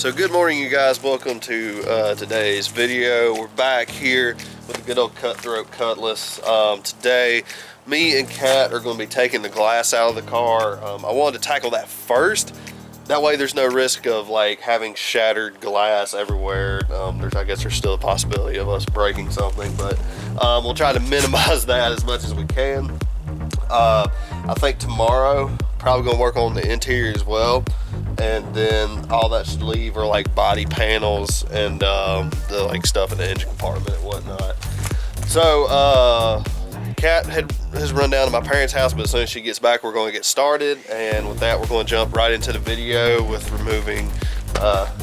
So good morning, you guys. Welcome to today's video. We're back here with a good old Cutthroat Cutlass. Today, me and Kat are going to be taking the glass out of the car. I wanted to tackle that first. That way there's no risk of like having shattered glass everywhere. I guess there's still a possibility of us breaking something, but we'll try to minimize that as much as we can. I think tomorrow, probably going to work on the interior as well. And then all that should leave are like body panels and the like stuff in the engine compartment and whatnot. So Kat has run down to my parents' house, but as soon as she gets back, we're going to get started. And with that, we're going to jump right into the video with removing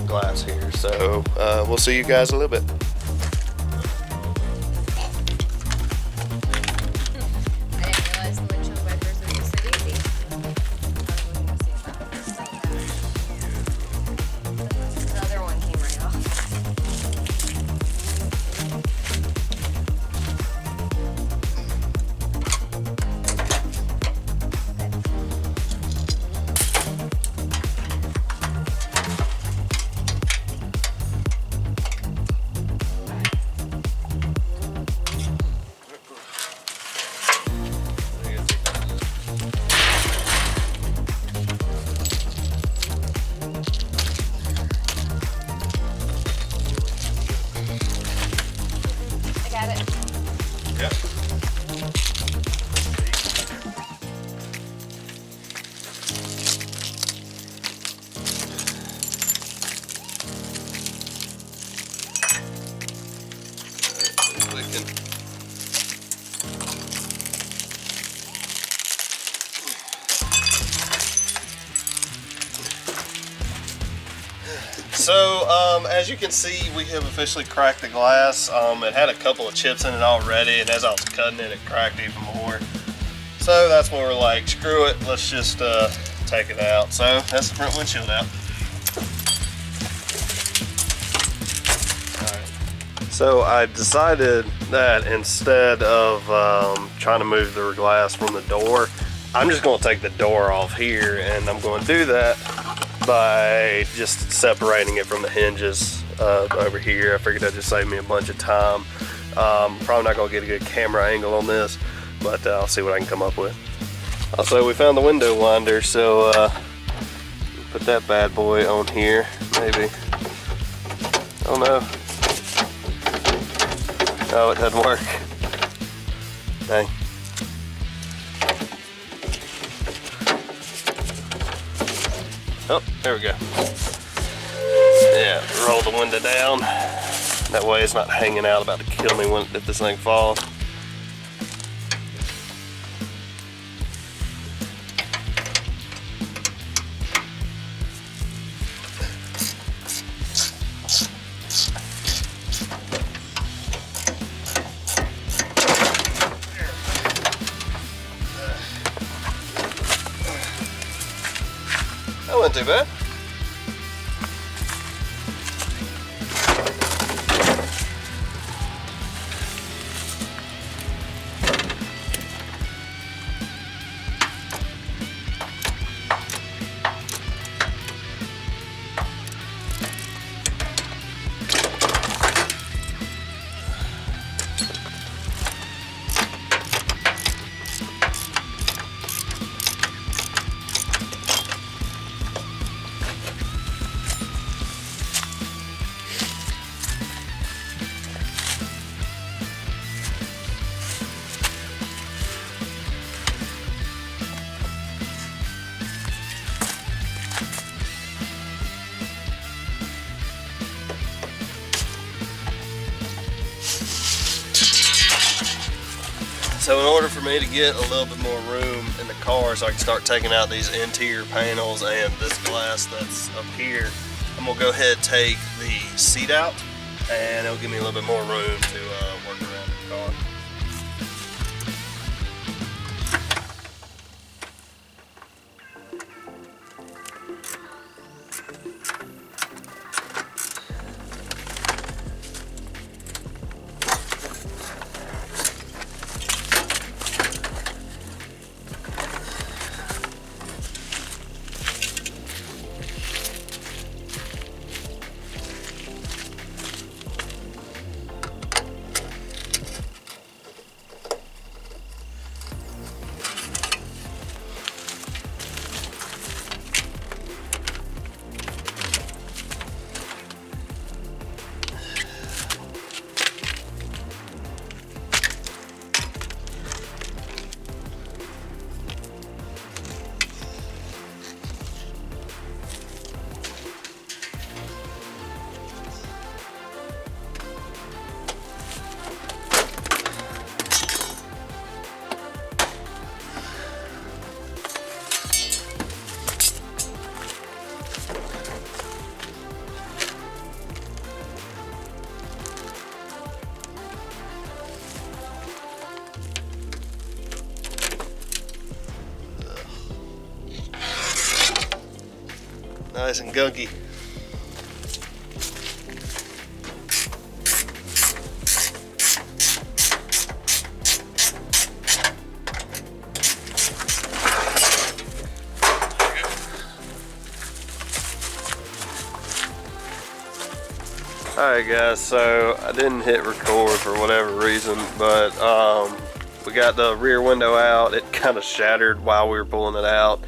glass here. So we'll see you guys in a little bit. So as you can see, we have officially cracked the glass. It had a couple of chips in it already, and as I was cutting it, it cracked even more. So that's when we're like, screw it, let's just take it out. So that's the front windshield out. Alright. So I decided that instead of trying to move the glass from the door, I'm just going to take the door off here, and I'm going to do that by just separating it from the hinges over here. I figured that'd just save me a bunch of time. Probably not gonna get a good camera angle on this, but I'll see what I can come up with. Also, we found the window winder, so put that bad boy on here, maybe. Oh no. Oh, it doesn't work. Dang. Oh, there we go. Yeah, roll the window down. That way it's not hanging out about to kill me if this thing falls. That wasn't too bad. So in order for me to get a little bit more room in the car so I can start taking out these interior panels and this glass that's up here, I'm gonna go ahead and take the seat out, and it'll give me a little bit more room to work around the car. nice and gunky. Alright guys, so I didn't hit record for whatever reason, but we got the rear window out. It kind of shattered while we were pulling it out,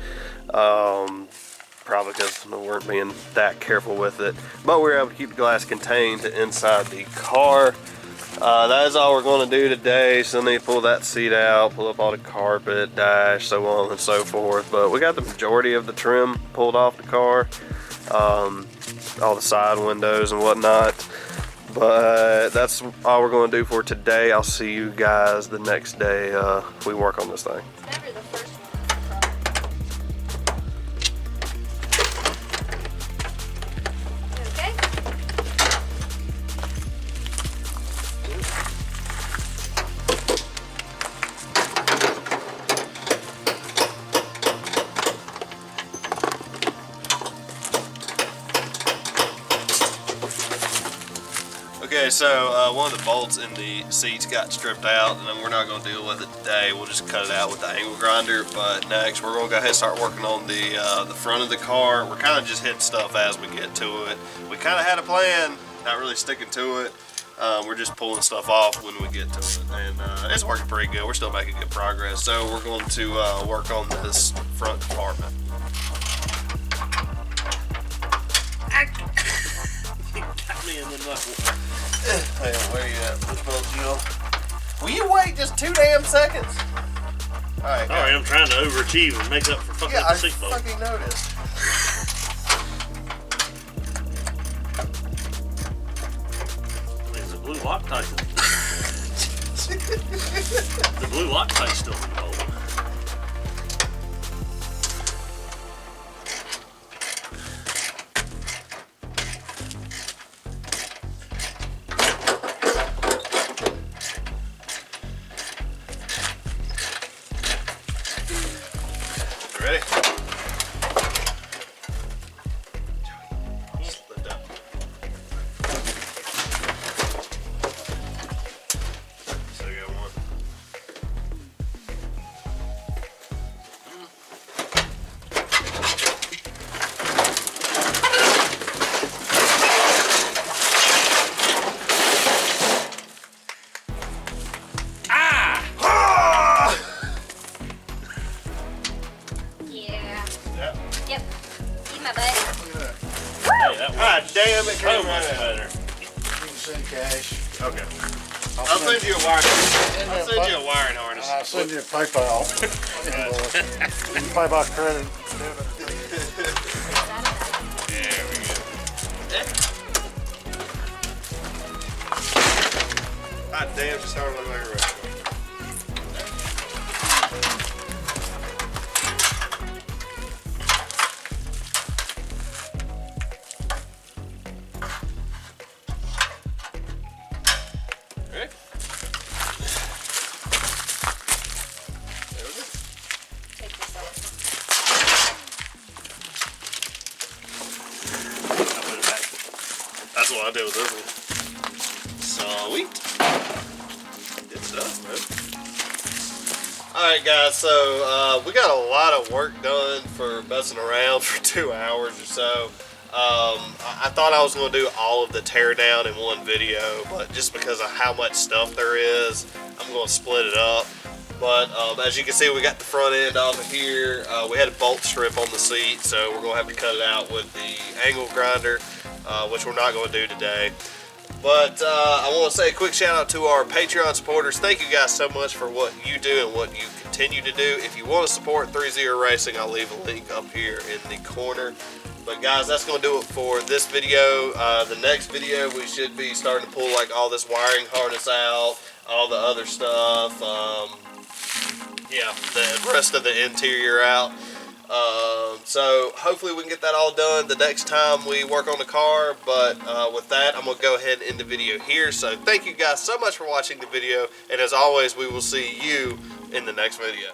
probably because we weren't being that careful with it, but we were able to keep the glass contained to inside the car. That is all we're going to do today. So need to pull that seat out, pull up all the carpet, dash, so on and so forth, but we got the majority of the trim pulled off the car. All the side windows and whatnot, but that's all we're going to do for today. I'll see you guys the next day we work on this thing. Never the first Okay, so one of the bolts in the seats got stripped out, and we're not going to deal with it today. We'll just cut it out with the angle grinder. But next, we're going to go ahead and start working on the front of the car. We're kind of just hitting stuff as we get to it. We kind of had a plan, not really sticking to it. We're just pulling stuff off when we get to it, and it's working pretty good. We're still making good progress. So we're going to work on this front compartment. Me in the knuckle. Hey, where you at? Which bolt you on? Will you wait just 2 damn seconds? Alright. Sorry, I'm trying to overachieve and make up for fucking yeah, the seatbelt. I fucking noticed. Is the blue Loctite? The blue Loctite's still in the bolt. Ready? Just lift up. So we got one. Yep. Eat my butt. Hey, that God works damn it, so came much right out. better. You can send cash. Okay. I'll send you a wiring. I'll send you a wiring harness. I'll send you a PayPal invoice. You can pay by credit. There we go. God damn, just started looking like a wreck. Ready? There we go. Take this off. I put it back. That's what I did with this one. Sweet. Good stuff, man. Alright guys, so we got a lot of work done for messing around for 2 hours or so. I thought I was going to do all of the teardown in one video, but just because of how much stuff there is, I'm going to split it up. But as you can see, we got the front end off of here. We had a bolt strip on the seat, so we're going to have to cut it out with the angle grinder, which we're not going to do today. But I want to say a quick shout out to our Patreon supporters. Thank you guys so much for what you do and what you continue to do. If you want to support 3-0 Racing, I'll leave a link up here in the corner. But guys, that's going to do it for this video. The next video, we should be starting to pull like all this wiring harness out, all the other stuff. Yeah, the rest of the interior out. So hopefully we can get that all done the next time we work on the car. But with that, I'm going to go ahead and end the video here. So thank you guys so much for watching the video. And as always, we will see you in the next video.